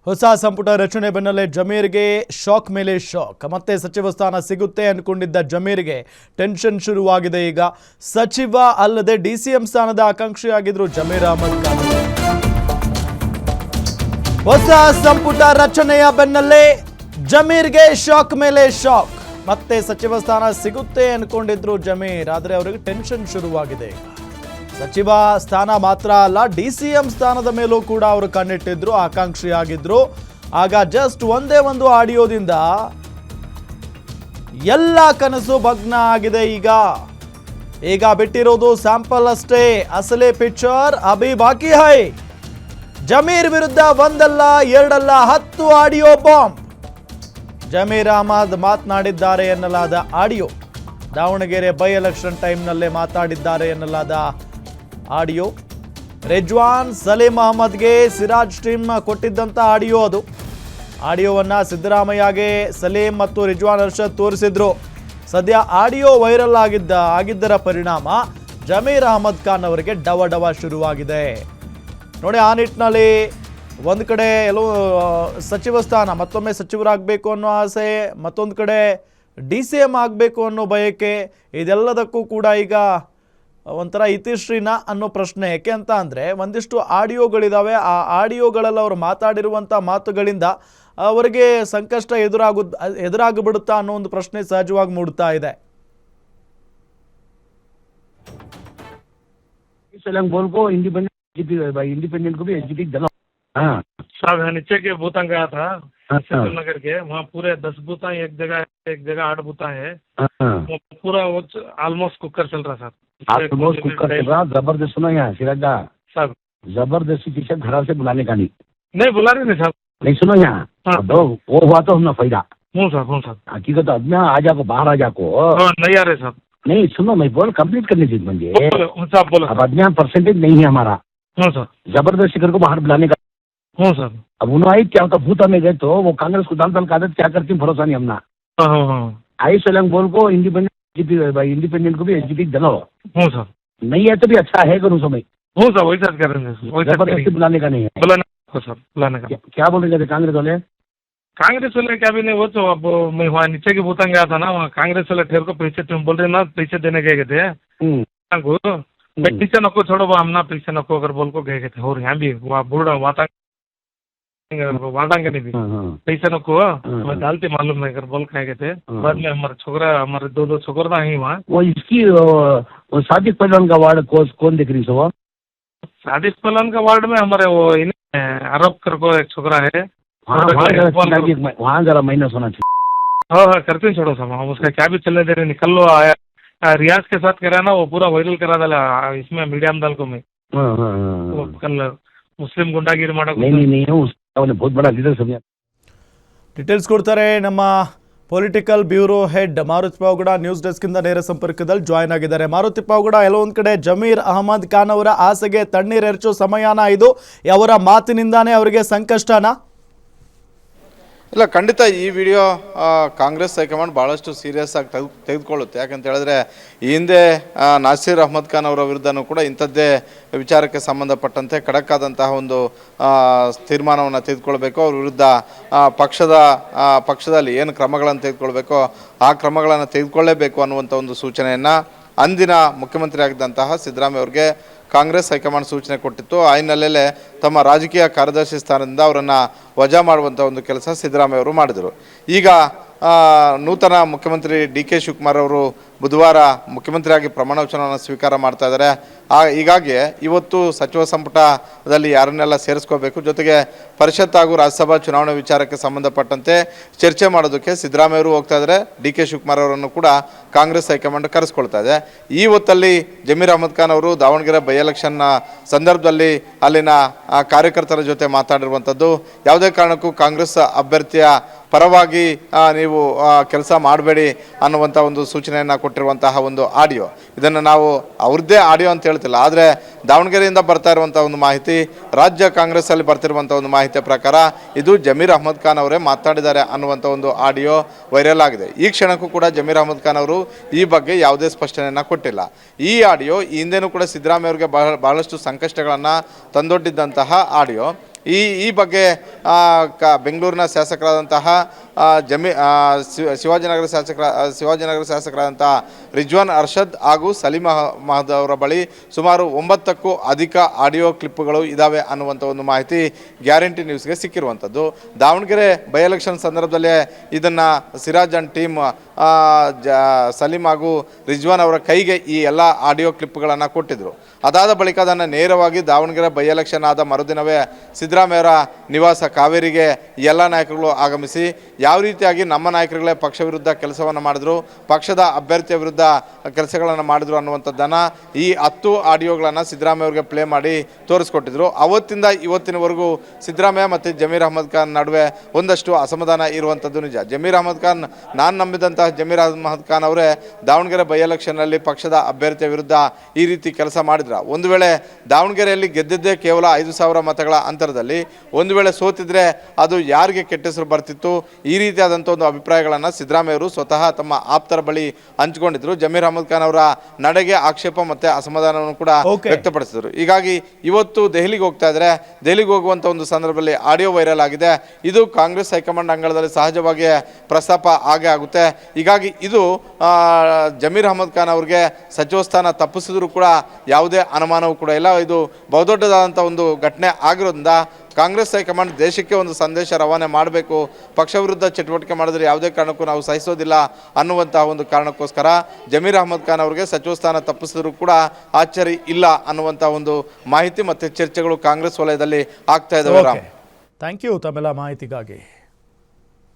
ಹೊಸ ಸಂಪುಟ ರಚನೆ ಬೆನ್ನಲ್ಲೇ ಜಮೀರ್ಗೆ ಶಾಕ್ ಮೇಲೆ ಶಾಕ್. ಮತ್ತೆ ಸಚಿವ ಸ್ಥಾನ ಸಿಗುತ್ತೆ ಅನ್ಕೊಂಡಿದ್ದ ಜಮೀರ್ಗೆ ಟೆನ್ಷನ್ ಶುರುವಾಗಿದೆ. ಈಗ ಸಚಿವ ಅಲ್ಲದೆ ಡಿಸಿಎಂ ಸ್ಥಾನದ ಆಕಾಂಕ್ಷಿಯಾಗಿದ್ರು ಜಮೀರ್ ಅಹಮದ್ ಖಾನ್. ಹೊಸ ಸಂಪುಟ ರಚನೆಯ ಬೆನ್ನಲ್ಲೇ ಜಮೀರ್ಗೆ ಶಾಕ್ ಮೇಲೆ ಶಾಕ್. ಮತ್ತೆ ಸಚಿವ ಸ್ಥಾನ ಸಿಗುತ್ತೆ ಅನ್ಕೊಂಡಿದ್ರು ಜಮೀರ್, ಆದರೆ ಅವರಿಗೆ ಟೆನ್ಷನ್ ಶುರುವಾಗಿದೆ. ಸಚಿವ ಸ್ಥಾನ ಮಾತ್ರ ಅಲ್ಲ, ಡಿಸಿಎಂ ಸ್ಥಾನದ ಮೇಲೂ ಕೂಡ ಅವರು ಕಣ್ಣಿಟ್ಟಿದ್ರು, ಆಕಾಂಕ್ಷಿಯಾಗಿದ್ರು. ಆಗ ಜಸ್ಟ್ ಒಂದೇ ಒಂದು ಆಡಿಯೋದಿಂದ ಎಲ್ಲ ಕನಸು ಭಗ್ನ ಆಗಿದೆ. ಈಗ ಬಿಟ್ಟಿರೋದು ಸ್ಯಾಂಪಲ್ ಅಷ್ಟೇ, ಅಸಲಿ ಪಿಕ್ಚರ್ ಅಭಿ ಬಾಕಿ ಹೈ. ಜಮೀರ್ ವಿರುದ್ಧ ಒಂದಲ್ಲ ಎರಡಲ್ಲ 10 ಆಡಿಯೋ ಬಾಂಬ್. ಜಮೀರ್ ಅಹಮದ್ ಮಾತನಾಡಿದ್ದಾರೆ ಎನ್ನಲಾದ ಆಡಿಯೋ, ದಾವಣಗೆರೆ ಬೈ ಎಲೆಕ್ಷನ್ ಟೈಮ್ನಲ್ಲೇ ಮಾತಾಡಿದ್ದಾರೆ ಎನ್ನಲಾದ ಆಡಿಯೋ, ರಿಜ್ವಾನ್ ಸಲೀಂ ಅಹಮದ್ಗೆ ಸಿರಾಜ್ ಟೀಮ್ ಕೊಟ್ಟಿದ್ದಂಥ ಆಡಿಯೋ. ಅದು ಆಡಿಯೋವನ್ನು ಸಿದ್ದರಾಮಯ್ಯಗೆ ಸಲೀಂ ಮತ್ತು ರಿಜ್ವಾನ್ ಅರ್ಷದ್ ತೋರಿಸಿದ್ರು. ಸದ್ಯ ಆಡಿಯೋ ವೈರಲ್ ಆಗಿದ್ದರ ಪರಿಣಾಮ ಜಮೀರ್ ಅಹಮದ್ ಖಾನ್ ಅವರಿಗೆ ಡವ ಶುರುವಾಗಿದೆ. ನೋಡಿ, ಆ ನಿಟ್ಟಿನಲ್ಲಿ ಒಂದು ಕಡೆ ಎಲ್ಲೋ ಸಚಿವ ಸ್ಥಾನ, ಮತ್ತೊಮ್ಮೆ ಸಚಿವರಾಗಬೇಕು ಅನ್ನೋ ಆಸೆ, ಮತ್ತೊಂದು ಕಡೆ DCM ಆಗಬೇಕು ಅನ್ನೋ ಬಯಕೆ, ಇದೆಲ್ಲದಕ್ಕೂ ಕೂಡ ಈಗ ಒಂಥರ ಇತಿಶ್ರೀನ ಅನ್ನೋ ಪ್ರಶ್ನೆ. ಯಾಕೆ ಅಂತ ಅಂದರೆ, ಒಂದಿಷ್ಟು ಆಡಿಯೋಗಳಿದ್ದಾವೆ. ಆ ಆಡಿಯೋಗಳಲ್ಲಿ ಅವರು ಮಾತಾಡಿರುವಂಥ ಮಾತುಗಳಿಂದ ಅವರಿಗೆ ಸಂಕಷ್ಟ ಎದುರಾಗಿಬಿಡುತ್ತಾ ಅನ್ನೋ ಒಂದು ಪ್ರಶ್ನೆ ಸಹಜವಾಗಿ ಮೂಡ್ತಾ ಇದೆ. इंडिपेंडेंट को भी एचडीपी दला साहब यहाँ नीचे के बूथा गया था नगर के, वहाँ पूरे 10 बूथा एक जगह 8 बूथा है, पूरा ऑलमोस्ट कुकर चल रहा सर। ऑलमोस्ट कुकर चल रहा, जबरदस्त सुना यहाँ सिराजा साहब, जबरदस्ती किसी घर से बुलाने का नहीं बुला रहे नहीं साहब, नहीं सुनो यहाँ वो हुआ तो हमने फायदा। हूँ साहब हकीकत आदमी आ जाको बाहर आ जाको नहीं आ रहे साहब, नहीं सुनो मैं बोल कंप्लीट करने चीज बन साहब बोलो। अब आदमी परसेंटेज नहीं है हमारा, हूँ सर, जबरदस्ती कर को बाहर बुलाने का। हूँ सर, अब उन्होंने क्या होता भूता में गए तो वो कांग्रेस को दाल का आदत क्या करती भरोसा नहीं हमना। आई सोलंग बोल को इंडिपेंडेंट को भी एचडीपी दलो। हूँ सर, नहीं है तो भी अच्छा है करूँ समय। हूँ सर, वही साथ कर रहे हैं, जबरदस्ती बुलाने का नहीं है, बुलाने का। क्या बोल रहे थे कांग्रेस वाले? कांग्रेस वाले क्या भी नहीं, वो तो अब मैं वहाँ नीचे के बूथा गया था ना, वहाँ कांग्रेस वाले ठेर को पैसे तुम बोल रहे ना पैसे देने गए थे पीछे नको छोड़ो, वो हम ना पीछे नको अगर बोल को गए थे। और यहाँ भी वहाँ बूढ़ा वाटांगे नहीं भी पैसे नको मैं डालती मालूम नहीं अगर बोल खाए गए थे। बाद में हमारे छोकरा, हमारे दो छोकरा ही वहाँ। वो इसकी सादिक पहलवान का वार्ड कौन देख रही सो? सादिक पहलवान का वार्ड में हमारे वो आरोप कर को एक छोकरा है, वहाँ जरा महीना सोना चाहिए। हाँ करते हैं, छोड़ो सब, उसका क्या भी चलने दे रहे। निकल लो आया रियाज के साथ करा ना, वो पूरा वायरल करा डाला इसमें मीडिया में डाल को मैं कल मुस्लिम गुंडागिरी माडो नहीं बहुत बड़ा लीडर सब। ಡೀಟೇಲ್ಸ್ ಕೊಡ್ತಾರೆ ನಮ್ಮ political bureau head Maruti Pavagada. News desk ಇಂದ ನೇರ ಸಂಪರ್ಕದಲ್ಲಿ ಜಾಯ್ನ್ ಆಗಿದ್ದಾರೆ. ಮಾರುತಿ ಪಾವಗಡ, ಎಲ್ಲೋ ಒಂದು ಕಡೆ ಜಮೀರ್ ಅಹಮದ್ ಖಾನ್ ಅವರ ಆಸೆಗೆ ತಣ್ಣೀರೆರಚೋ ಸಮಯನ ಇದು, ಅವರ ಮಾತಿನಿಂದಾನೇ ಅವರಿಗೆ ಸಂಕಷ್ಟನಾ? ಇಲ್ಲ, ಖಂಡಿತ ಈ ವಿಡಿಯೋ ಕಾಂಗ್ರೆಸ್ ಹೈಕಮಾಂಡ್ ಭಾಳಷ್ಟು ಸೀರಿಯಸ್ ಆಗಿ ತೆಗೆದುಕೊಳ್ಳುತ್ತೆ. ಯಾಕಂತ ಹೇಳಿದ್ರೆ ಈ ಹಿಂದೆ ನಾಸೀರ್ ಅಹಮದ್ ಖಾನ್ ಅವರ ವಿರುದ್ಧನೂ ಕೂಡ ಇಂಥದ್ದೇ ವಿಚಾರಕ್ಕೆ ಸಂಬಂಧಪಟ್ಟಂತೆ ಖಡಕ್ ಆದಂತಹ ಒಂದು ತೀರ್ಮಾನವನ್ನು ತೆಗೆದುಕೊಳ್ಬೇಕು. ಅವ್ರ ವಿರುದ್ಧ ಪಕ್ಷದಲ್ಲಿ ಏನು ಕ್ರಮಗಳನ್ನು ತೆಗೆದುಕೊಳ್ಬೇಕೋ ಆ ಕ್ರಮಗಳನ್ನು ತೆಗೆದುಕೊಳ್ಳೇಬೇಕು ಅನ್ನುವಂಥ ಒಂದು ಸೂಚನೆಯನ್ನು ಅಂದಿನ ಮುಖ್ಯಮಂತ್ರಿ ಆಗಿದ್ದಂತಹ ಸಿದ್ದರಾಮಯ್ಯ ಅವರಿಗೆ ಕಾಂಗ್ರೆಸ್ ಹೈಕಮಾಂಡ್ ಸೂಚನೆ ಕೊಟ್ಟಿತ್ತು. ಆ ಹಿನ್ನೆಲೆಯಲ್ಲೇ ತಮ್ಮ ರಾಜಕೀಯ ಕಾರ್ಯದರ್ಶಿ ಸ್ಥಾನದಿಂದ ಅವರನ್ನು ವಜಾ ಮಾಡುವಂಥ ಒಂದು ಕೆಲಸ ಸಿದ್ದರಾಮಯ್ಯ ಅವರು ಮಾಡಿದರು. ಈಗ ನೂತನ ಮುಖ್ಯಮಂತ್ರಿ DK ಶಿವಕುಮಾರ್ ಅವರು ಬುಧವಾರ ಮುಖ್ಯಮಂತ್ರಿಯಾಗಿ ಪ್ರಮಾಣ ವಚನವನ್ನು ಸ್ವೀಕಾರ ಮಾಡ್ತಾ ಇದ್ದಾರೆ. ಹೀಗಾಗಿ ಇವತ್ತು ಸಚಿವ ಸಂಪುಟದಲ್ಲಿ ಯಾರನ್ನೆಲ್ಲ ಸೇರಿಸ್ಕೋಬೇಕು, ಜೊತೆಗೆ ಪರಿಷತ್ ಹಾಗೂ ರಾಜ್ಯಸಭಾ ಚುನಾವಣೆ ವಿಚಾರಕ್ಕೆ ಸಂಬಂಧಪಟ್ಟಂತೆ ಚರ್ಚೆ ಮಾಡೋದಕ್ಕೆ ಸಿದ್ದರಾಮಯ್ಯವರು ಹೋಗ್ತಾ ಇದ್ದಾರೆ. DK ಶಿವಕುಮಾರ್ ಅವರನ್ನು ಕೂಡ ಕಾಂಗ್ರೆಸ್ ಹೈಕಮಾಂಡ್ ಕರೆಸ್ಕೊಳ್ತಾ ಇದೆ. ಈ ಹೊತ್ತಲ್ಲಿ ಜಮೀರ್ ಅಹಮದ್ ಖಾನ್ ಅವರು ದಾವಣಗೆರೆ ಬೈ ಎಲೆಕ್ಷನ್ನ ಸಂದರ್ಭದಲ್ಲಿ ಅಲ್ಲಿನ ಕಾರ್ಯಕರ್ತರ ಜೊತೆ ಮಾತಾಡಿರುವಂಥದ್ದು, ಯಾವುದೇ ಕಾರಣಕ್ಕೂ ಕಾಂಗ್ರೆಸ್ ಅಭ್ಯರ್ಥಿಯ ಪರವಾಗಿ ನೀವು ಕೆಲಸ ಮಾಡಬೇಡಿ ಅನ್ನುವಂಥ ಒಂದು ಸೂಚನೆಯನ್ನು ಕೊಟ್ಟಿರುವಂತಹ ಒಂದು ಆಡಿಯೋ. ಇದನ್ನು ನಾವು ಅವ್ರದ್ದೇ ಆಡಿಯೋ ಅಂತ ಹೇಳ್ತಿಲ್ಲ, ಆದರೆ ದಾವಣಗೆರೆಯಿಂದ ಬರ್ತಾ ಇರುವಂಥ ಒಂದು ಮಾಹಿತಿ, ರಾಜ್ಯ ಕಾಂಗ್ರೆಸ್ಸಲ್ಲಿ ಬರ್ತಿರುವಂಥ ಒಂದು ಮಾಹಿತಿಯ ಪ್ರಕಾರ ಇದು ಜಮೀರ್ ಅಹಮದ್ ಖಾನ್ ಅವರೇ ಮಾತಾಡಿದ್ದಾರೆ ಅನ್ನುವಂಥ ಒಂದು ಆಡಿಯೋ ವೈರಲ್ ಆಗಿದೆ. ಈ ಕ್ಷಣಕ್ಕೂ ಕೂಡ ಜಮೀರ್ ಅಹಮದ್ ಖಾನ್ ಅವರು ಈ ಬಗ್ಗೆ ಯಾವುದೇ ಸ್ಪಷ್ಟನೆಯನ್ನು ಕೊಟ್ಟಿಲ್ಲ. ಈ ಆಡಿಯೋ ಈ ಹಿಂದೆನೂ ಕೂಡ ಸಿದ್ದರಾಮಯ್ಯ ಅವರಿಗೆ ಬಹಳಷ್ಟು ಸಂಕಷ್ಟಗಳನ್ನು ತಂದೊಡ್ಡಿದ್ದಂತಹ ಆಡಿಯೋ. ಈ ಬಗ್ಗೆ ಬೆಂಗಳೂರಿನ ಶಾಸಕರಾದಂತಹ ಶಿವಾಜಿನಗರ ಶಾಸಕರಾದಂತಹ ರಿಜ್ವಾನ್ ಅರ್ಷದ್ ಹಾಗೂ ಸಲೀಂ ಅಹಮದ್ ಅವರ ಬಳಿ ಸುಮಾರು 9ಕ್ಕೂ ಅಧಿಕ ಆಡಿಯೋ ಕ್ಲಿಪ್ಗಳು ಇದ್ದಾವೆ ಅನ್ನುವಂಥ ಒಂದು ಮಾಹಿತಿ ಗ್ಯಾರಂಟಿ ನ್ಯೂಸ್ಗೆ ಸಿಕ್ಕಿರುವಂಥದ್ದು. ದಾವಣಗೆರೆ ಬೈ ಎಲೆಕ್ಷನ್ ಸಂದರ್ಭದಲ್ಲೇ ಇದನ್ನು ಸಿರಾಜ್ ಅಂಡ್ ಟೀಮ್ ಸಲೀಂ ಹಾಗೂ ರಿಜ್ವಾನ್ ಅವರ ಕೈಗೆ ಈ ಎಲ್ಲ ಆಡಿಯೋ ಕ್ಲಿಪ್ಗಳನ್ನು ಕೊಟ್ಟಿದ್ದರು. ಅದಾದ ಬಳಿಕ ಅದನ್ನು ನೇರವಾಗಿ ದಾವಣಗೆರೆ ಬೈ ಎಲೆಕ್ಷನ್ ಆದ ಮರುದಿನವೇ ಸಿದ್ದರಾಮಯ್ಯವರ ನಿವಾಸ ಕಾವೇರಿಗೆ ಎಲ್ಲ ನಾಯಕರುಗಳು ಆಗಮಿಸಿ ಯಾವ ರೀತಿಯಾಗಿ ನಮ್ಮ ನಾಯಕರುಗಳೇ ಪಕ್ಷ ವಿರುದ್ಧ ಕೆಲಸವನ್ನು ಮಾಡಿದ್ರು, ಪಕ್ಷದ ಅಭ್ಯರ್ಥಿಯ ವಿರುದ್ಧ ಕೆಲಸಗಳನ್ನು ಮಾಡಿದ್ರು ಅನ್ನುವಂಥದ್ದನ್ನು ಈ 10 ಆಡಿಯೋಗಳನ್ನು ಸಿದ್ದರಾಮಯ್ಯ ಅವರಿಗೆ ಪ್ಲೇ ಮಾಡಿ ತೋರಿಸ್ಕೊಟ್ಟಿದ್ರು. ಅವತ್ತಿಂದ ಇವತ್ತಿನವರೆಗೂ ಸಿದ್ದರಾಮಯ್ಯ ಮತ್ತು ಜಮೀರ್ ಅಹಮದ್ ಖಾನ್ ನಡುವೆ ಒಂದಷ್ಟು ಅಸಮಾಧಾನ ಇರುವಂಥದ್ದು ನಿಜ. ಜಮೀರ್ ಅಹಮದ್ ಖಾನ್, ನಾನು ನಂಬಿದಂತಹ ಜಮೀರ್ ಅಹಮದ್ ಖಾನ್ ಅವರೇ ದಾವಣಗೆರೆ ಬೈ ಎಲೆಕ್ಷನ್ನಲ್ಲಿ ಪಕ್ಷದ ಅಭ್ಯರ್ಥಿಯ ವಿರುದ್ಧ ಈ ರೀತಿ ಕೆಲಸ ಮಾಡಿದ್ರು. ಒಂದು ವೇಳೆ ದಾವಣಗೆರೆಯಲ್ಲಿ ಗೆದ್ದಿದ್ದೇ ಕೇವಲ 5,000 ಮತಗಳ ಅಂತರದಲ್ಲಿ, ಒಂದು ವೇಳೆ ಸೋತಿದ್ರೆ ಅದು ಯಾರಿಗೆ ಕೆಟ್ಟ ಹೆಸರು ಬರ್ತಿತ್ತು, ಈ ರೀತಿಯಾದಂಥ ಒಂದು ಅಭಿಪ್ರಾಯಗಳನ್ನು ಸಿದ್ದರಾಮಯ್ಯ ಅವರು ಸ್ವತಃ ತಮ್ಮ ಆಪ್ತರ ಬಳಿ ಹಂಚಿಕೊಂಡಿದ್ರು. ಜಮೀರ್ ಅಹಮದ್ ಖಾನ್ ಅವರ ನಡೆಗೆ ಆಕ್ಷೇಪ ಮತ್ತು ಅಸಮಾಧಾನವನ್ನು ಕೂಡ ವ್ಯಕ್ತಪಡಿಸಿದರು. ಹೀಗಾಗಿ ಇವತ್ತು ದೆಹಲಿಗೆ ಹೋಗ್ತಾ ಇದ್ದಾರೆ. ದೆಹಲಿಗೆ ಹೋಗುವಂಥ ಒಂದು ಸಂದರ್ಭದಲ್ಲಿ ಆಡಿಯೋ ವೈರಲ್ ಆಗಿದೆ. ಇದು ಕಾಂಗ್ರೆಸ್ ಹೈಕಮಾಂಡ್ ಅಂಗಳದಲ್ಲಿ ಸಹಜವಾಗಿ ಪ್ರಸ್ತಾಪ ಆಗೇ ಆಗುತ್ತೆ. ಹೀಗಾಗಿ ಇದು ಜಮೀರ್ ಅಹಮದ್ ಖಾನ್ ಅವ್ರಿಗೆ ಸಚಿವ ಸ್ಥಾನ ತಪ್ಪಿಸಿದ್ರು ಕೂಡ ಯಾವುದೇ ಅನುಮಾನವೂ ಕೂಡ ಇಲ್ಲ. ಇದು ಬಹುದೊಡ್ಡದಾದಂಥ ಒಂದು ಘಟನೆ ಆಗಿರೋದ್ರಿಂದ ಕಾಂಗ್ರೆಸ್ ಹೈಕಮಾಂಡ್ ದೇಶಕ್ಕೆ ಒಂದು ಸಂದೇಶ ರವಾನೆ ಮಾಡಬೇಕು, ಪಕ್ಷ ವಿರುದ್ಧ ಚಟುವಟಿಕೆ ಮಾಡಿದ್ರೆ ಯಾವುದೇ ಕಾರಣಕ್ಕೂ ನಾವು ಸಹಿಸೋದಿಲ್ಲ ಅನ್ನುವಂತಹ ಒಂದು ಕಾರಣಕ್ಕೋಸ್ಕರ ಜಮೀರ್ ಅಹಮದ್ ಖಾನ್ ಅವರಿಗೆ ಸಚಿವ ಸ್ಥಾನ ತಪ್ಪಿಸಿದ್ರು ಕೂಡ ಆಶ್ಚರ್ಯ ಇಲ್ಲ ಅನ್ನುವಂಥ ಒಂದು ಮಾಹಿತಿ ಮತ್ತು ಚರ್ಚೆಗಳು ಕಾಂಗ್ರೆಸ್ ವಲಯದಲ್ಲಿ ಆಗ್ತಾ ಇದ್ದಾವೆ. ಥ್ಯಾಂಕ್ ಯು ತಮ್ಮೆಲ್ಲ ಮಾಹಿತಿಗಾಗಿ.